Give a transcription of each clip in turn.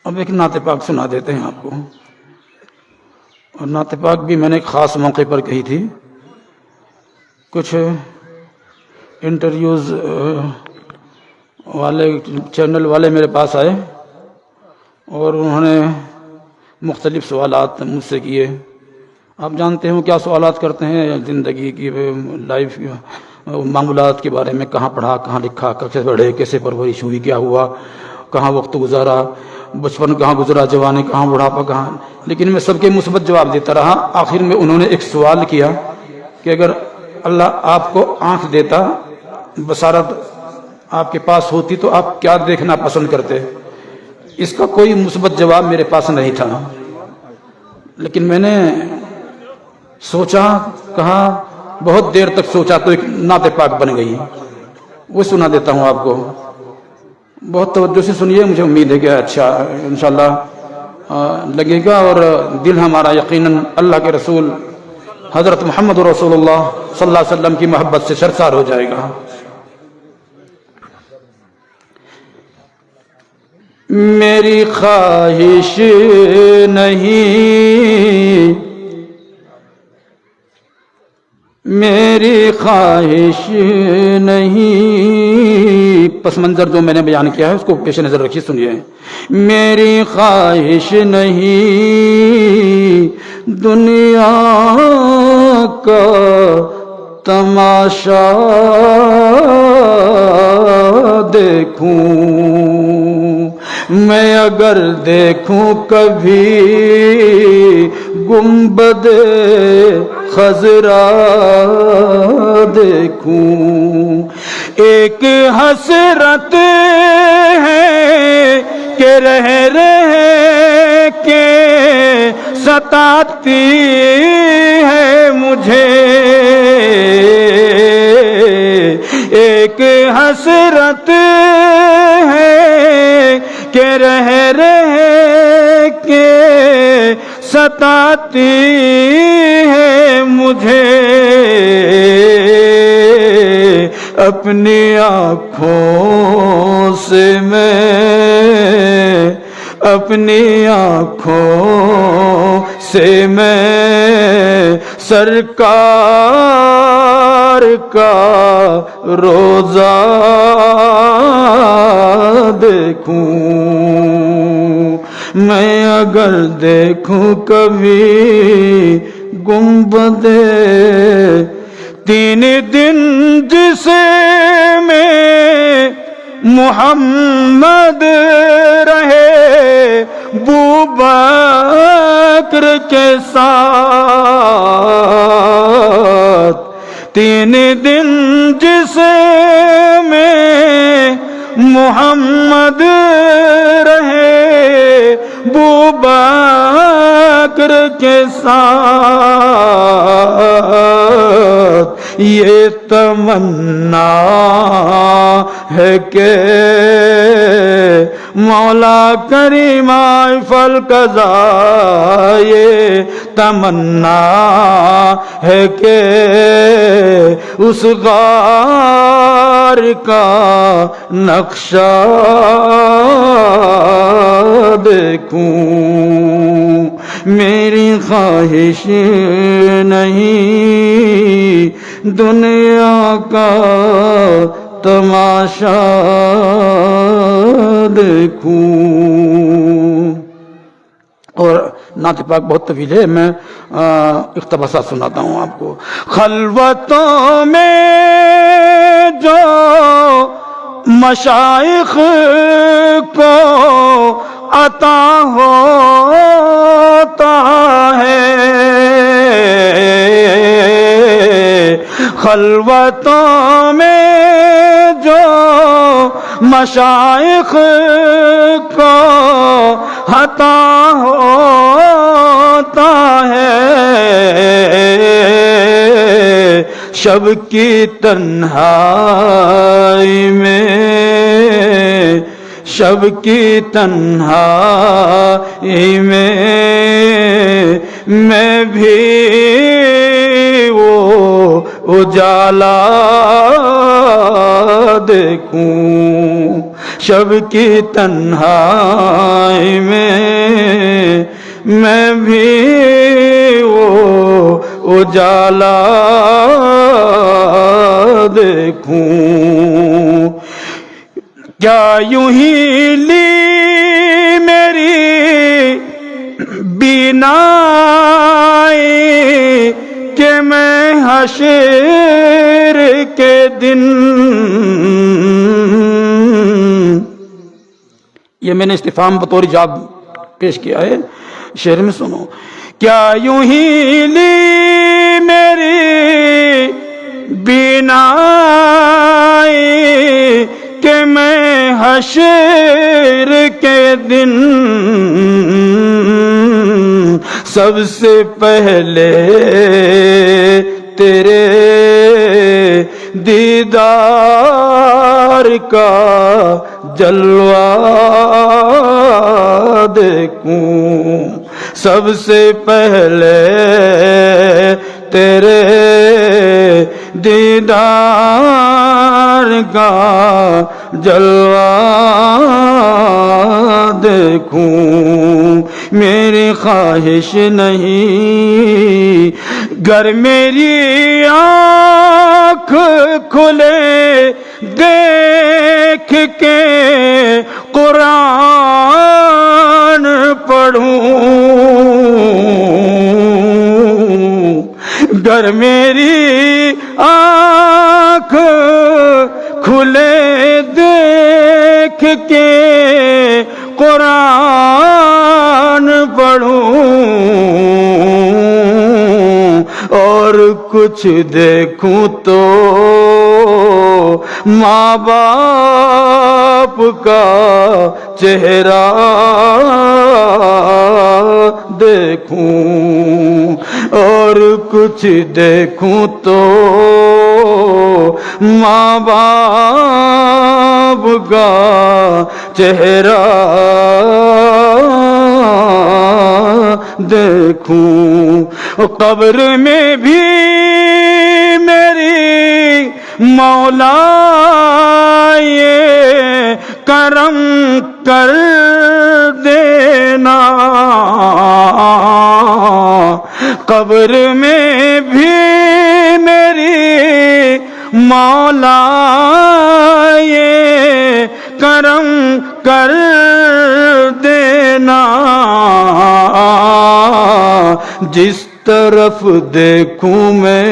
اب ایک نعت پاک سنا دیتے ہیں آپ کو. اور نعت پاک بھی میں نے ایک خاص موقع پر کہی تھی. کچھ انٹرویوز والے چینل والے میرے پاس آئے اور انہوں نے مختلف سوالات مجھ سے کیے. آپ جانتے ہیں کیا سوالات کرتے ہیں زندگی کی لائف معمولات کے بارے میں. کہاں پڑھا, کہاں لکھا, کیسے پڑھے, کیسے پرورش ہوئی, کیا ہوا, کہاں وقت گزارا, بچپن کہاں گزرا, جوانی کہاں, بڑھاپا کہاں. لیکن میں سب کے مثبت جواب دیتا رہا. آخر میں انہوں نے ایک سوال کیا کہ اگر اللہ آپ کو آنکھ دیتا, بصارت آپ کے پاس ہوتی, تو آپ کیا دیکھنا پسند کرتے. اس کا کوئی مثبت جواب میرے پاس نہیں تھا. لیکن میں نے سوچا, کہا, بہت دیر تک سوچا تو ایک نعت پاک بن گئی. وہ سنا دیتا ہوں آپ کو. بہت توجہ سے سنیے, مجھے امید ہے کہ اچھا انشاءاللہ لگے گا اور دل ہمارا یقیناً اللہ کے رسول حضرت محمد رسول اللہ صلی اللہ علیہ وسلم کی محبت سے سرشار ہو جائے گا. میری خواہش نہیں, میری خواہش نہیں, پس منظر جو میں نے بیان کیا ہے اس کو پیش نظر رکھیے, سنیے. میری خواہش نہیں دنیا کا تماشا دیکھوں, میں اگر دیکھوں کبھی گنبد خضرا دیکھوں. ایک حسرت ہے کہ رہ کے ستاتی ہے مجھے. ایک حسرت ہے کہ رہ کے ستاتی ہے مجھے. اپنی آنکھوں سے میں, اپنی آنکھوں سے میں سرکار کا روضہ دیکھوں. میں اگر دیکھوں کبھی گنبد تین دن جسے میں محمد رہے ابوبکر کے ساتھ. تین دن جسے میں محمد رہے ابوبکر کے ساتھ. یہ تمنا ہے کہ مولا کریم فالقضاء, یہ تمنا ہے کہ اس غار کا نقشہ دیکھوں. میری خواہش نہیں دنیا کا تماشا دیکھوں. اور نعت پاک بہت طویل ہے, میں اقتباسات سناتا ہوں آپ کو. خلوتوں میں جو مشائخ کو عطا ہوتا ہے, خلوتوں میں جو مشائخ کو عطا ہوتا ہے, شب کی تنہائی میں, شب کی تنہائی میں بھی وہ اجالا دیکھوں. شب کی تنہائی میں میں بھی وہ اجالا دیکھوں، کیا یوں ہی لی میری بینائی کہ میں حشر کے دن، یہ میں نے استفہام بطور جواب پیش کیا ہے، شعر میں سنو، کیا یوں ہی لی میری بینائی کہ میں حشر کے دن سب سے پہلے تیرے دیدار کا جلوہ دیکھوں، سب سے پہلے تیرے دیدار کا جلوہ دیکھوں، میری خواہش نہیں گر میری آنکھ کھلے دیکھ کے قرآن پڑھوں، گر میری آنکھ کھلے دیکھ کے قرآن پڑھوں، اور کچھ دیکھوں تو ماں باپ کا چہرہ دیکھوں، اور کچھ دیکھوں تو ماں باپ کا چہرہ دیکھوں، قبر میں بھی میری مولا یہ کرم کر دینا، قبر میں بھی میری مولا یہ کرم کر دینا، جس طرف دیکھوں میں،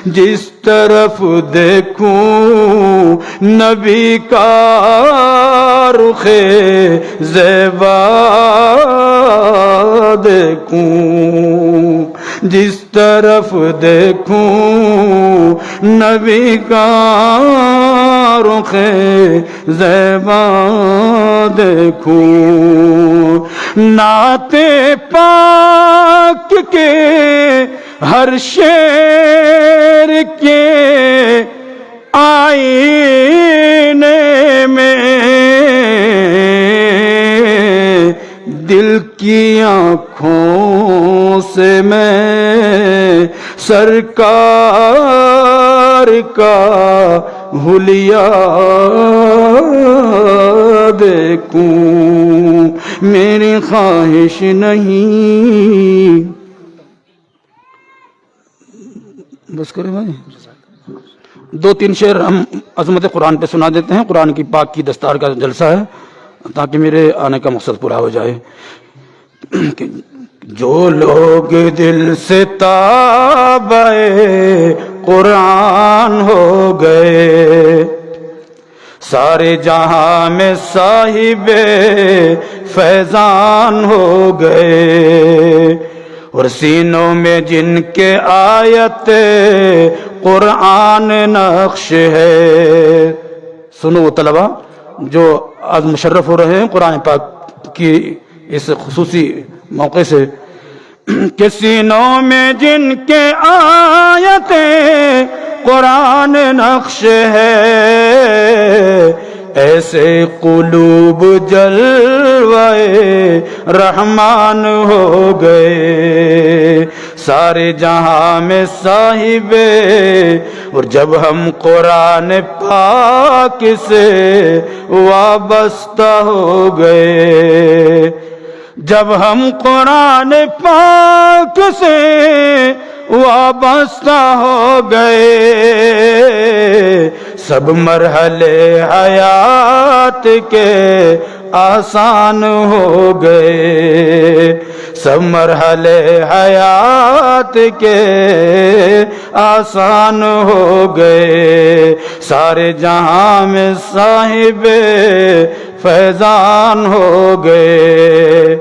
جس طرف دیکھوں نبی کا رخ زیبا دیکھوں، جس طرف دیکھوں نبی کا رخ زیبا دیکھوں، نعت پاک کے ہر شعر کے آئینے میں دل کی آنکھوں سے میں سرکار کا حلیہ دیکھوں، میری خواہش نہیں، بس کریں بھائی، دو تین شعر ہم عظمت قرآن پہ سنا دیتے ہیں، قرآن کی پاک کی دستار کا جلسہ ہے تاکہ میرے آنے کا مقصد پورا ہو جائے۔ جو لوگ دل سے تابع قرآن ہو گئے، سارے جہاں میں صاحب فیضان ہو گئے، اور سینوں میں جن کے آیت قرآن نقش ہے۔ سنو وہ طلبہ جو آج مشرف ہو رہے ہیں قرآن پاک کی اس خصوصی موقع سے، کہ سینوں میں جن کے آیت قرآن نقش ہے، ایسے قلوب جلوے رحمان ہو گئے، سارے جہاں میں صاحب، اور جب ہم قرآن پاک سے وابستہ ہو گئے، جب ہم قرآن پاک سے وابستہ ہو گئے، سب مرحلے حیات کے آسان ہو گئے، سب مرحلے حیات کے آسان ہو گئے، سارے جہاں میں صاحب فیضان ہو گئے۔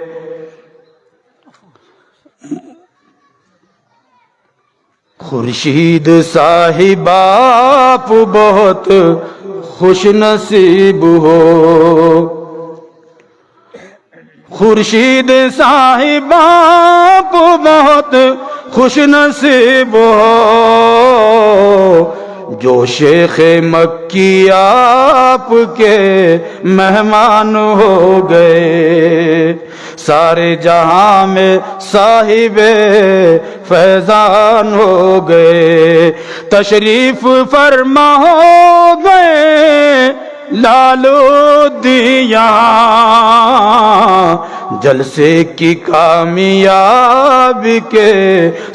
خورشید صاحب آپ بہت خوش نصیب ہو، خورشید صاحب آپ بہت خوش نصیب ہو، جو شیخ مکی آپ کے مہمان ہو گئے، سارے جہاں میں صاحب فیضان ہو گئے، تشریف فرما ہو گئے لالو دیا، جلسے کی کامیابی کے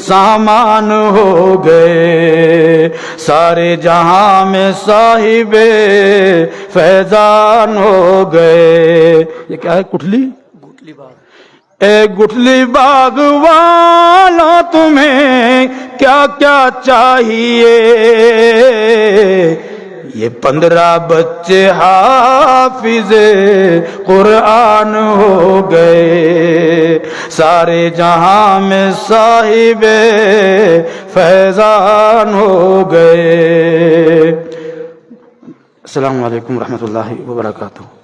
سامان ہو گئے، سارے جہاں میں صاحب فیضان ہو گئے۔ یہ کیا ہے؟ گٹھلی اے گٹھلی باغ والا تمہیں کیا کیا چاہیے، یہ 15 بچے حافظ قرآن ہو گئے، سارے جہاں میں صاحب فیضان ہو گئے۔ السلام علیکم ورحمۃ اللہ وبرکاتہ۔